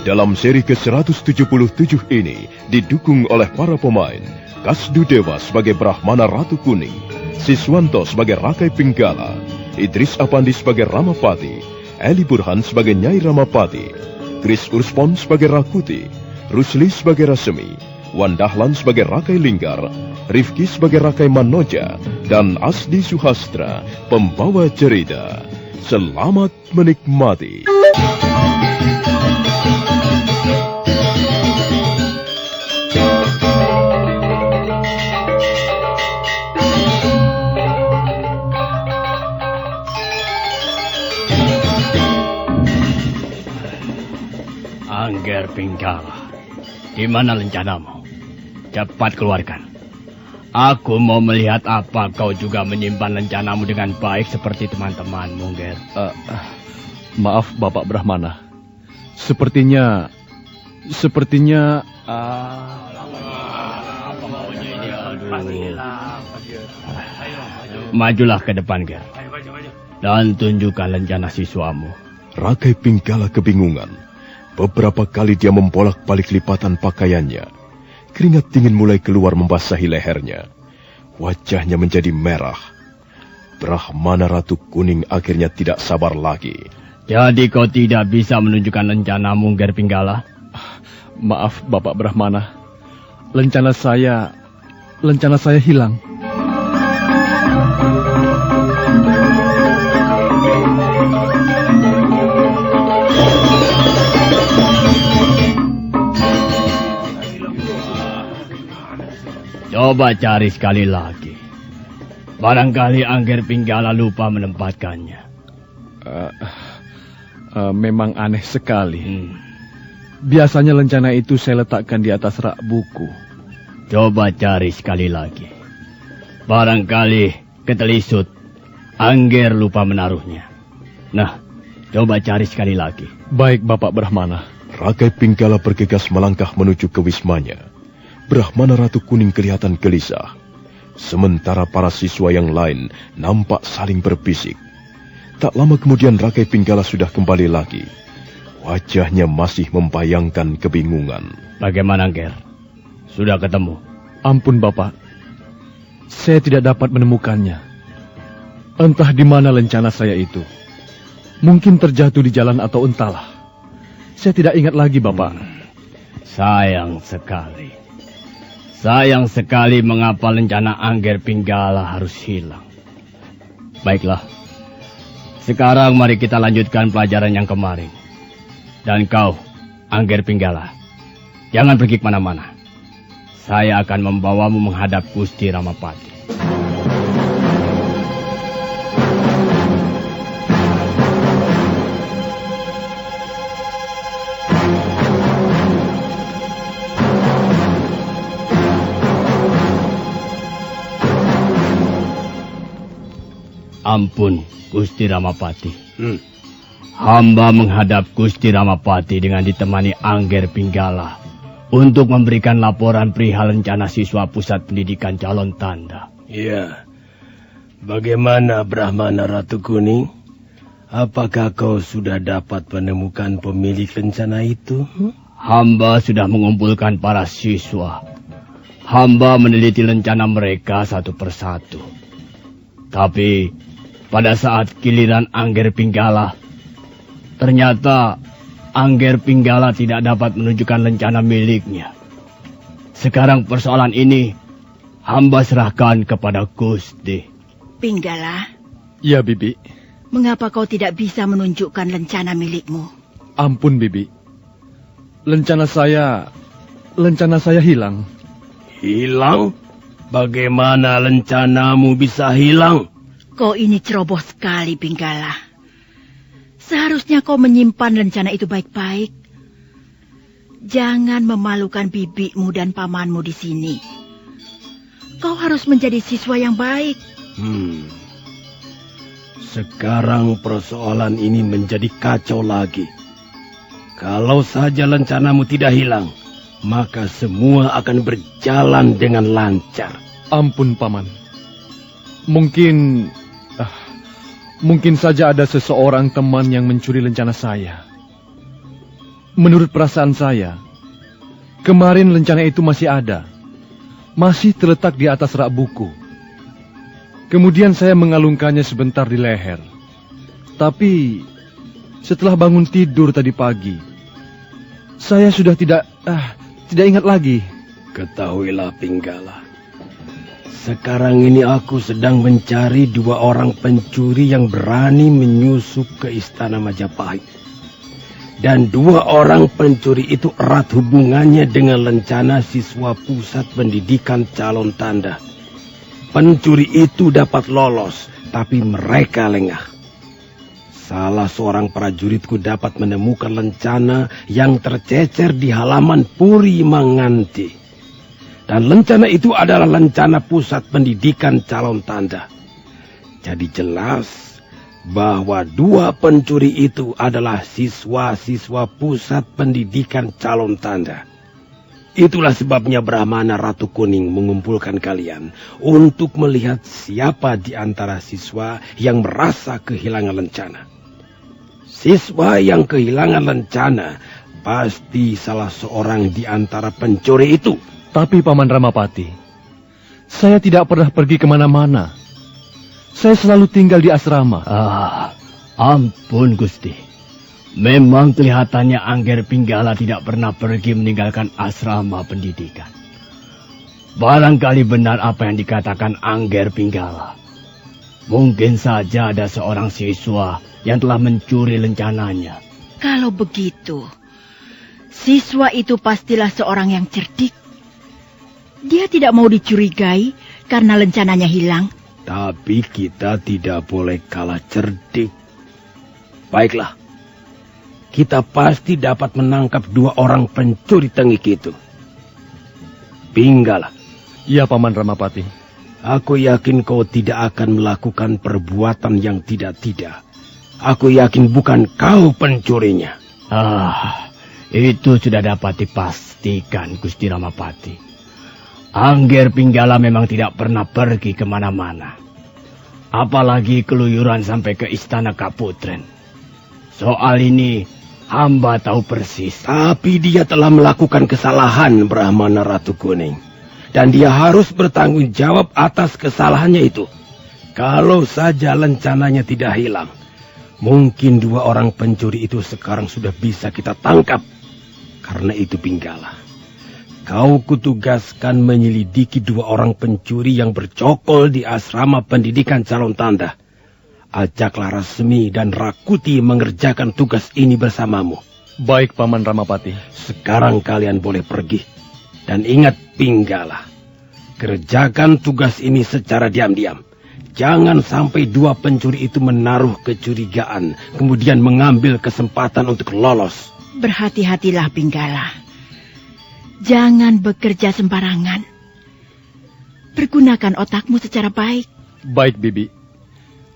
Dalam seri ke-177 ini didukung oleh para pemain Kasdu Dewa sebagai Brahmana Ratu Kuning, Siswanto sebagai Rakai Pinggala, Idris Apandi sebagai Ramapati, Eli Burhan sebagai Nyai Ramapati, Chris Urspon sebagai Rakuti, Rusli sebagai Rasemi, Wan Dahlan sebagai Rakai Linggar, Rifki sebagai Rakai Manoja, dan Asdi Suhastra, pembawa cerita. Selamat menikmati. Angger Pinggala, di mana lencanamu? Cepat keluarkan. Aku mau melihat apa kau juga menyimpan lencanamu dengan baik seperti teman-temanmu, Ger. Maaf, Bapak Brahmana. Sepertinya... Majulah ke depan, Ger. Dan tunjukkan lencana siswamu. Rakai Pinggala kebingungan. Beberapa kali dia membolak-balik lipatan pakaiannya. Keringat dingin mulai keluar membasahi lehernya. Wajahnya menjadi merah. Brahmana Ratu Kuning akhirnya tidak sabar lagi. Jadi kau tidak bisa menunjukkan lencanamu, Ger Pinggala? Maaf, Bapak Brahmana. Lencana saya hilang. Coba cari sekali lagi. Barangkali Angger Pinggala lupa menempatkannya. Memang aneh sekali. Biasanya lencana itu saya letakkan di atas rak buku. Coba cari sekali lagi. Barangkali ketelisut Angger lupa menaruhnya. Nah, coba cari sekali lagi. Baik, Bapak Brahmana. Rakai Pinggala bergegas melangkah menuju ke wismanya. Brahmana Ratu Kuning kelihatan gelisah. Sementara para siswa yang lain nampak saling berbisik. Tak lama kemudian Rakai Pinggala sudah kembali lagi. Wajahnya masih membayangkan kebingungan. Bagaimana, Ger? Sudah ketemu? Ampun, Bapak. Saya tidak dapat menemukannya. Entah di mana lencana saya itu. Mungkin terjatuh di jalan atau entahlah. Saya tidak ingat lagi, Bapak. Sayang sekali. Sayang sekali mengapa lencana Angger Pinggala harus hilang. Baiklah. Sekarang mari kita lanjutkan pelajaran yang kemarin. Dan kau, Angger Pinggala, jangan pergi kemana-mana. Saya akan membawamu menghadap Gusti Ramapati. Ampun, Gusti Ramapati. Hamba menghadap Gusti Ramapati dengan ditemani Angger Pinggala untuk memberikan laporan perihal rencana siswa pusat pendidikan calon tanda. Ya, bagaimana Brahmana Ratu Kuning? Apakah kau sudah dapat menemukan pemilik rencana itu? Hamba sudah mengumpulkan para siswa. Hamba meneliti rencana mereka satu persatu. Tapi pada saat giliran Angger Pinggala, ternyata Angger Pinggala tidak dapat menunjukkan rencana miliknya. Sekarang persoalan ini hamba serahkan kepada Gusti. Pinggala? Ya, Bibi. Mengapa kau tidak bisa menunjukkan lencana milikmu? Ampun, Bibi. Lencana saya hilang. Hilang? Bagaimana lencanamu bisa hilang? Kau ini ceroboh sekali, Pinggala. Seharusnya kau menyimpan rencana itu baik-baik. Jangan memalukan bibimu dan pamanmu di sini. Kau harus menjadi siswa yang baik. Sekarang persoalan ini menjadi kacau lagi. Kalau saja lencanamu tidak hilang, maka semua akan berjalan dengan lancar. Ampun, Paman. Mungkin saja ada seseorang teman yang mencuri lencana saya. Menurut perasaan saya, kemarin lencana itu masih ada. Masih terletak di atas rak buku. Kemudian saya mengalungkannya sebentar di leher. Tapi setelah bangun tidur tadi pagi, saya sudah tidak ingat lagi. Ketahuilah Pinggala, sekarang ini aku sedang mencari 2 orang pencuri yang berani menyusup ke istana Majapahit. Dan 2 orang pencuri itu erat hubungannya dengan lencana siswa pusat pendidikan calon tanda. Pencuri itu dapat lolos, tapi mereka lengah. Salah seorang prajuritku dapat menemukan lencana yang tercecer di halaman Puri Manganti. Dan lencana itu adalah lencana pusat pendidikan calon tanda. Jadi jelas bahwa 2 pencuri itu adalah siswa-siswa pusat pendidikan calon tanda. Itulah sebabnya Brahmana Ratu Kuning mengumpulkan kalian untuk melihat siapa di antara siswa yang merasa kehilangan lencana. Siswa yang kehilangan lencana pasti salah seorang di antara pencuri itu. Tapi Paman Ramapati, saya tidak pernah pergi kemana-mana. Saya selalu tinggal di asrama. Ampun Gusti. Memang kelihatannya Angger Pinggala tidak pernah pergi meninggalkan asrama pendidikan. Barangkali benar apa yang dikatakan Angger Pinggala. Mungkin saja ada seorang siswa yang telah mencuri lencananya. Kalau begitu, siswa itu pastilah seorang yang cerdik. Dia tidak mau dicurigai karena lencananya hilang. Tapi kita tidak boleh kalah cerdik. Baiklah, kita pasti dapat menangkap 2 orang pencuri tengik itu. Pinggala. Ya, Paman Ramapati. Aku yakin kau tidak akan melakukan perbuatan yang tidak-tidak. Aku yakin bukan kau pencurinya. Itu sudah dapat dipastikan, Gusti Ramapati. Angger Pinggala memang tidak pernah pergi kemana-mana. Apalagi keluyuran sampai ke istana Kaputren. Soal ini hamba tahu persis. Tapi dia telah melakukan kesalahan, Brahmana Ratu Kuning. Dan dia harus bertanggung jawab atas kesalahannya itu. Kalau saja lencananya tidak hilang, mungkin 2 orang pencuri itu sekarang sudah bisa kita tangkap. Karena itu Pinggala, kau kutugaskan menyelidiki 2 orang pencuri yang bercokol di asrama pendidikan calon tanda. Ajaklah Rasmi dan Rakuti mengerjakan tugas ini bersamamu. Baik, Paman Ramapati. Sekarang kalian boleh pergi. Dan ingat Pinggala, kerjakan tugas ini secara diam-diam. Jangan sampai 2 pencuri itu menaruh kecurigaan, kemudian mengambil kesempatan untuk lolos. Berhati-hatilah Pinggala. Jangan bekerja sembarangan. Pergunakan otakmu secara baik. Baik, Bibi.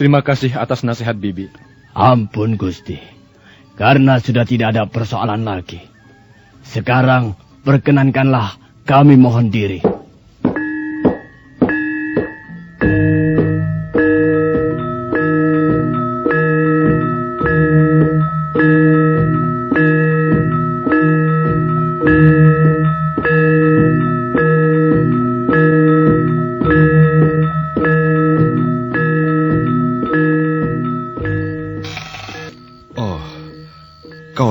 Terima kasih atas nasihat Bibi. Ampun, Gusti. Karena sudah tidak ada persoalan lagi. Sekarang, perkenankanlah kami mohon diri.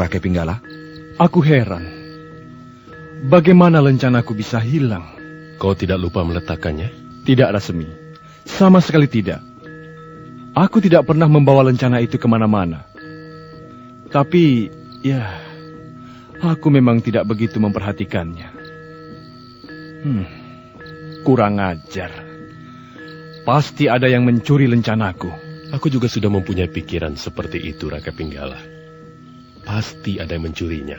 Rakai Pinggala? Aku heran. Bagaimana lencanaku bisa hilang? Kau tidak lupa meletakkannya? Tidak, Rasmi. Sama sekali tidak. Aku tidak pernah membawa lencana itu kemana-mana. Tapi, ya, aku memang tidak begitu memperhatikannya. Kurang ajar. Pasti ada yang mencuri lencanaku. Aku juga sudah mempunyai pikiran seperti itu, Rakai Pinggala. Pasti ada yang mencurinya.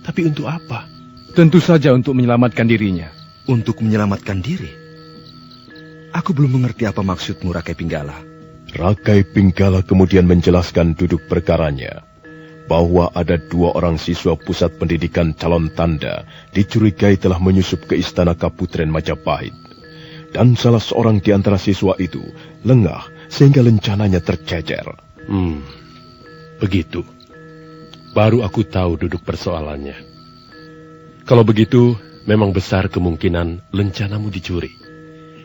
Tapi untuk apa? Tentu saja untuk menyelamatkan dirinya. Untuk menyelamatkan diri? Aku belum mengerti apa maksudmu, Rakai Pinggala. Rakai Pinggala kemudian menjelaskan duduk perkaranya. Bahwa ada 2 orang siswa pusat pendidikan calon tanda dicurigai telah menyusup ke istana Kaputren Majapahit. Dan salah seorang di antara siswa itu lengah sehingga lencananya tercecer. Begitu. baru aku tahu duduk persoalannya. Kalau begitu, memang besar kemungkinan lencanamu dicuri.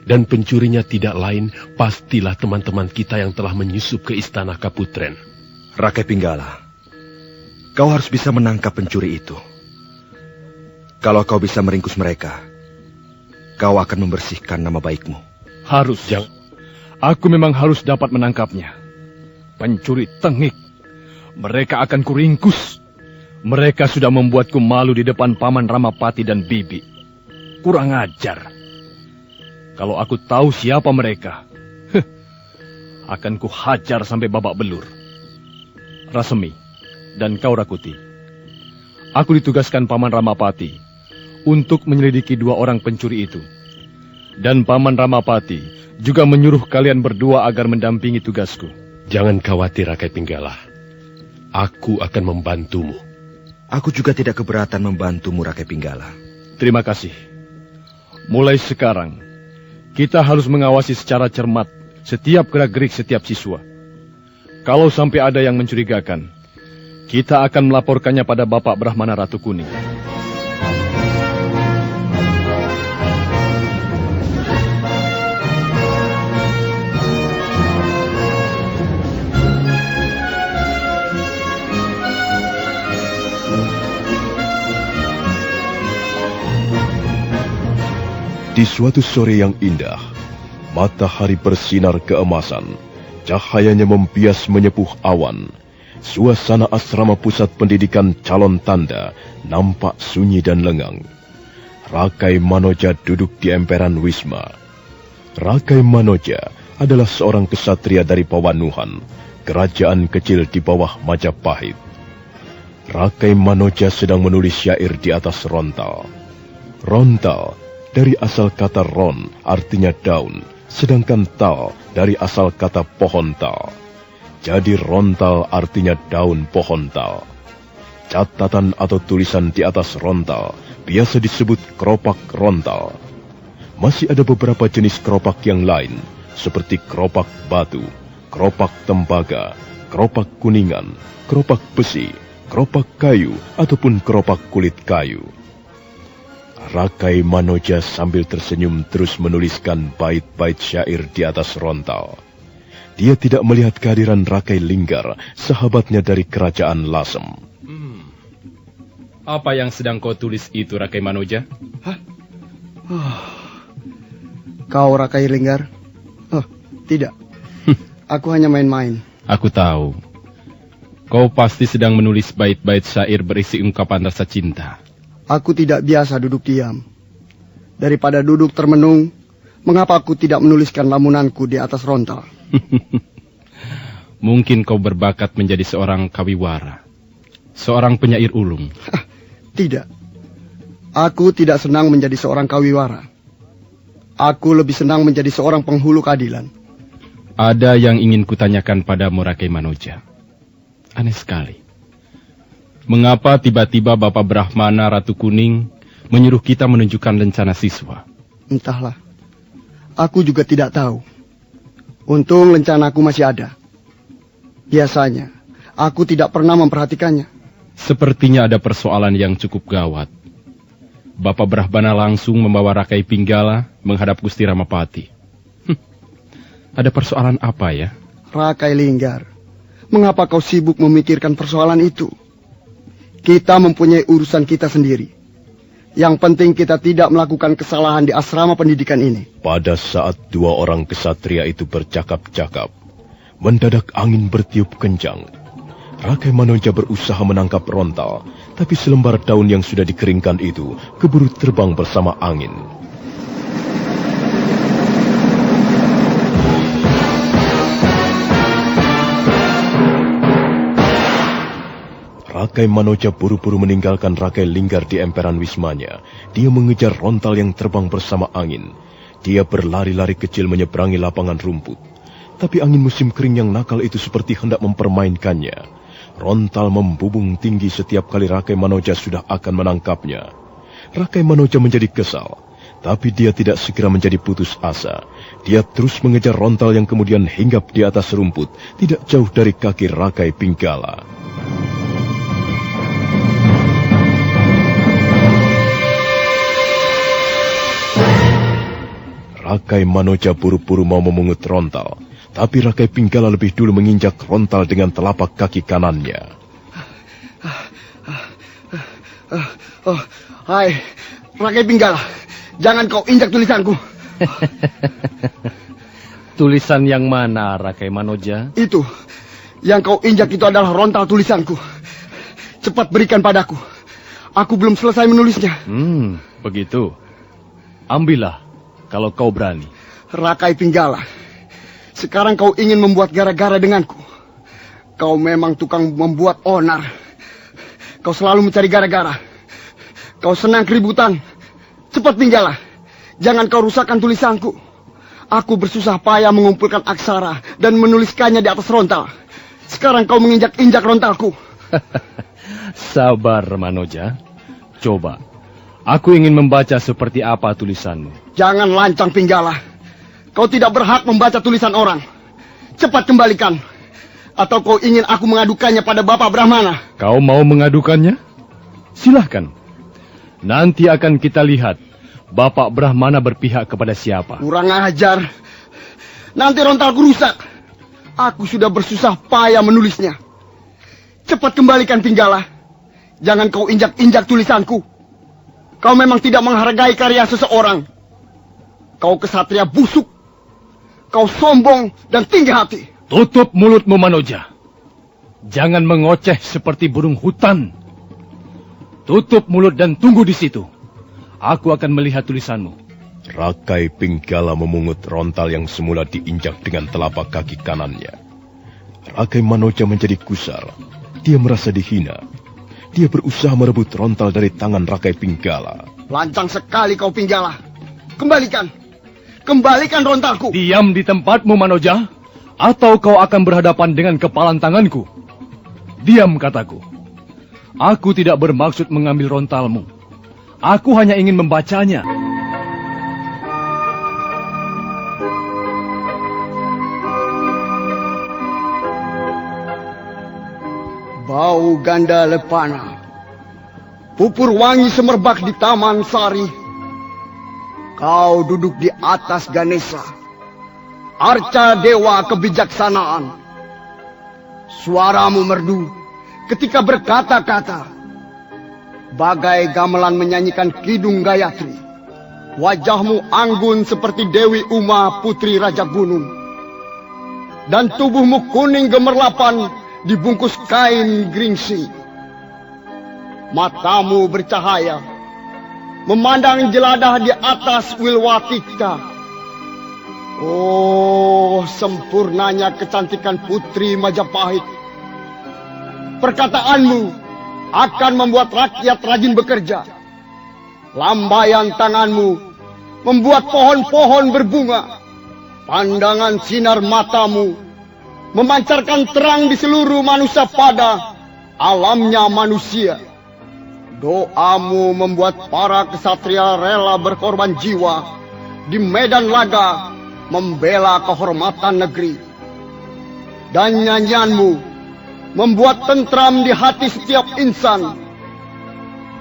Dan pencurinya tidak lain, pastilah teman-teman kita yang telah menyusup ke istana Kaputren. Rakai Pinggala, kau harus bisa menangkap pencuri itu. Kalau kau bisa meringkus mereka, kau akan membersihkan nama baikmu. Harus. Aku memang harus dapat menangkapnya. Pencuri tengik. Mereka akan kuringkus. Mereka sudah membuatku malu di depan Paman Ramapati dan Bibi. Kurang ajar. Kalau aku tahu siapa mereka, akan kuhajar sampai babak belur. Rasemi dan kau Rakuti, aku ditugaskan Paman Ramapati untuk menyelidiki 2 orang pencuri itu. Dan Paman Ramapati juga menyuruh kalian berdua agar mendampingi tugasku. Jangan khawatir, Rakai Pinggala. Aku akan membantumu. Aku juga tidak keberatan membantumu, Rakai Pinggala. Terima kasih. Mulai sekarang, kita harus mengawasi secara cermat setiap gerak-gerik setiap siswa. Kalau sampai ada yang mencurigakan, kita akan melaporkannya pada Bapak Brahmana Ratu Kuning. Di suatu sore yang indah, matahari bersinar keemasan, cahayanya membias menyepuh awan. Suasana asrama pusat pendidikan Calon Tanda nampak sunyi dan lengang. Rakai Manoja duduk di emperan Wisma. Rakai Manoja adalah seorang kesatria dari Pawanuhan, kerajaan kecil di bawah Majapahit. Rakai Manoja sedang menulis syair di atas rontal. Rontal dari asal kata ron artinya daun, sedangkan tal dari asal kata pohon tal. Jadi rontal artinya daun pohon tal. Catatan atau tulisan di atas rontal biasa disebut keropak rontal. Masih ada beberapa jenis keropak yang lain, seperti keropak batu, keropak tembaga, keropak kuningan, keropak besi, keropak kayu, ataupun keropak kulit kayu. Rakai Manoja sambil tersenyum terus menuliskan bait-bait syair di atas rontal. Dia tidak melihat kehadiran Rakai Linggar, sahabatnya dari kerajaan Lasem. Apa yang sedang kau tulis itu, Rakai Manoja? Hah? Kau Rakai Linggar? Oh, tidak. Aku hanya main-main. Aku tahu. Kau pasti sedang menulis bait-bait syair berisi ungkapan rasa cinta. Aku tidak biasa duduk diam. Daripada duduk termenung, mengapa aku tidak menuliskan lamunanku di atas rontal? Mungkin kau berbakat menjadi seorang kawiwara, seorang penyair ulung. Tidak. Aku tidak senang menjadi seorang kawiwara. Aku lebih senang menjadi seorang penghulu keadilan. Ada yang ingin kutanyakan padamu, Rakai Manoja. Aneh sekali. Mengapa tiba-tiba Bapak Brahmana Ratu Kuning menyuruh kita menunjukkan lencana siswa? Entahlah. Aku juga tidak tahu. Untung lencanaku masih ada. Biasanya, aku tidak pernah memperhatikannya. Sepertinya ada persoalan yang cukup gawat. Bapak Brahmana langsung membawa Rakai Pinggala menghadap Gusti Ramapati. Ada persoalan apa ya? Rakai Linggar, mengapa kau sibuk memikirkan persoalan itu? Kita mempunyai urusan kita sendiri. Yang penting kita tidak melakukan kesalahan di asrama pendidikan ini. Pada saat 2 orang kesatria itu bercakap-cakap, mendadak angin bertiup kencang. Rakai Manoja berusaha menangkap rontal, tapi selembar daun yang sudah dikeringkan itu keburu terbang bersama angin. Rakai Manoja buru-buru meninggalkan Rakai Linggar di emperan wismanya. Dia mengejar rontal yang terbang bersama angin. Dia berlari-lari kecil menyeberangi lapangan rumput. Tapi angin musim kering yang nakal itu seperti hendak mempermainkannya. Rontal membubung tinggi setiap kali Rakai Manoja sudah akan menangkapnya. Rakai Manoja menjadi kesal. Tapi dia tidak segera menjadi putus asa. Dia terus mengejar rontal yang kemudian hinggap di atas rumput, tidak jauh dari kaki Rakai Pinggala. Rakai Manoja buru-buru mau memungut rontal, tapi Rakai Pinggala lebih dulu menginjak rontal dengan telapak kaki kanannya. Hai, Rakai Pinggala, jangan kau injak tulisanku. Tulisan yang mana, Rakai Manoja? Itu, yang kau injak itu adalah rontal tulisanku. Cepat berikan padaku. Aku belum selesai menulisnya. Begitu. Ambillah, kalau kau berani. Rakai Pinggala, sekarang kau ingin membuat gara-gara denganku. Kau memang tukang membuat onar. Kau selalu mencari gara-gara. Kau senang keributan. Cepat Pinggala, jangan kau rusakkan tulisanku. Aku bersusah payah mengumpulkan aksara dan menuliskannya di atas rontal. Sekarang kau menginjak-injak rontalku. Sabar, Manoja. Coba. Aku ingin membaca seperti apa tulisanmu. Jangan lancang Pinggala. Kau tidak berhak membaca tulisan orang. Cepat kembalikan. Atau kau ingin aku mengadukannya pada Bapak Brahmana? Kau mau mengadukannya? Silahkan. Nanti akan kita lihat Bapak Brahmana berpihak kepada siapa. Kurang ajar. Nanti rontalku rusak. Aku sudah bersusah payah menulisnya. Cepat kembalikan Pinggala. Jangan kau injak-injak tulisanku. Kau memang tidak menghargai karya seseorang. Kau kesatria busuk. Kau sombong dan tinggi hati. Tutup mulutmu, Manoja. Jangan mengoceh seperti burung hutan. Tutup mulut dan tunggu di situ. Aku akan melihat tulisanmu. Rakai Pinggala memungut rontal yang semula diinjak dengan telapak kaki kanannya. Rakai Manoja menjadi gusar. Dia merasa dihina. Dia berusaha merebut rontal dari tangan Rakai Pinggala. Lancang sekali kau Pinggala. Kembalikan. Kembalikan rontalku. Diam di tempatmu, Manoja. Atau kau akan berhadapan dengan kepalan tanganku. Diam, kataku. Aku tidak bermaksud mengambil rontalmu. Aku hanya ingin membacanya. Bau ganda lepana. Pupur wangi semerbak di Taman Sari. Kau duduk di atas Ganesha. Arca dewa kebijaksanaan. Suaramu merdu ketika berkata-kata. Bagai gamelan menyanyikan Kidung Gayatri. Wajahmu anggun seperti Dewi Uma, putri Raja Gunung. Dan tubuhmu kuning gemerlapan dibungkus kain geringsing. Matamu bercahaya, memandang jeladah di atas Wilwatikta. Oh, sempurnanya kecantikan putri Majapahit. Perkataanmu akan membuat rakyat rajin bekerja. Lambaian tanganmu membuat pohon-pohon berbunga. Pandangan sinar matamu memancarkan terang di seluruh manusia pada alamnya manusia. Doamu membuat para kesatria rela berkorban jiwa di medan laga membela kehormatan negeri. Dan nyanyianmu membuat tentram di hati setiap insan.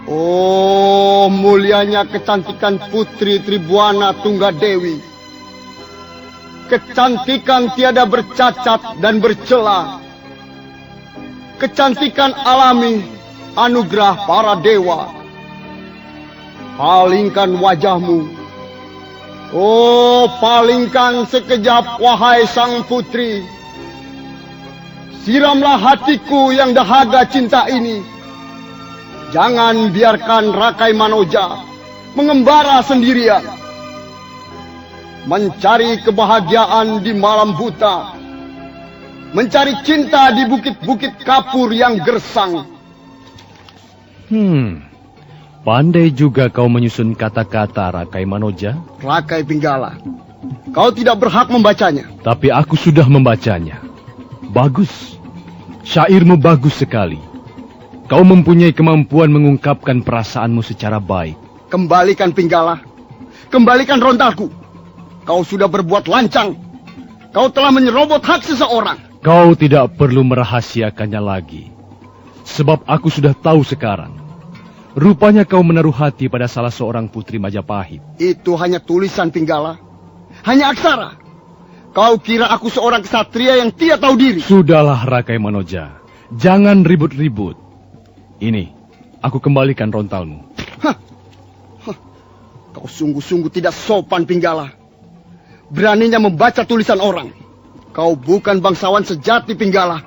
Oh, mulianya kecantikan putri Tribuana Tunggadewi. Kecantikan tiada bercacat dan bercela. Kecantikan alami, anugerah para dewa. Palingkan wajahmu. Oh, palingkan sekejap wahai sang putri. Siramlah hatiku yang dahaga cinta ini. Jangan biarkan Rakai Manoja mengembara sendirian. Mencari kebahagiaan di malam buta. Mencari cinta di bukit-bukit kapur yang gersang. Pandai juga kau menyusun kata-kata, Rakai Manoja. Rakai Pinggala, kau tidak berhak membacanya. Tapi aku sudah membacanya. Bagus. Syairmu bagus sekali. Kau mempunyai kemampuan mengungkapkan perasaanmu secara baik. Kembalikan Pinggala. Kembalikan rontalku. Kau sudah berbuat lancang. Kau telah menyerobot hak seseorang. Kau tidak perlu merahasiakannya lagi. Sebab aku sudah tahu sekarang. Rupanya kau menaruh hati pada salah seorang putri Majapahit. Itu hanya tulisan Pinggala. hanya aksara. Kau kira aku seorang ksatria yang tidak tahu diri? Sudahlah Rakai Manoja, jangan ribut-ribut. Ini, aku kembalikan rontalmu. Kau sungguh-sungguh tidak sopan, Pinggala. Beraninya membaca tulisan orang. Kau bukan bangsawan sejati, Pinggala.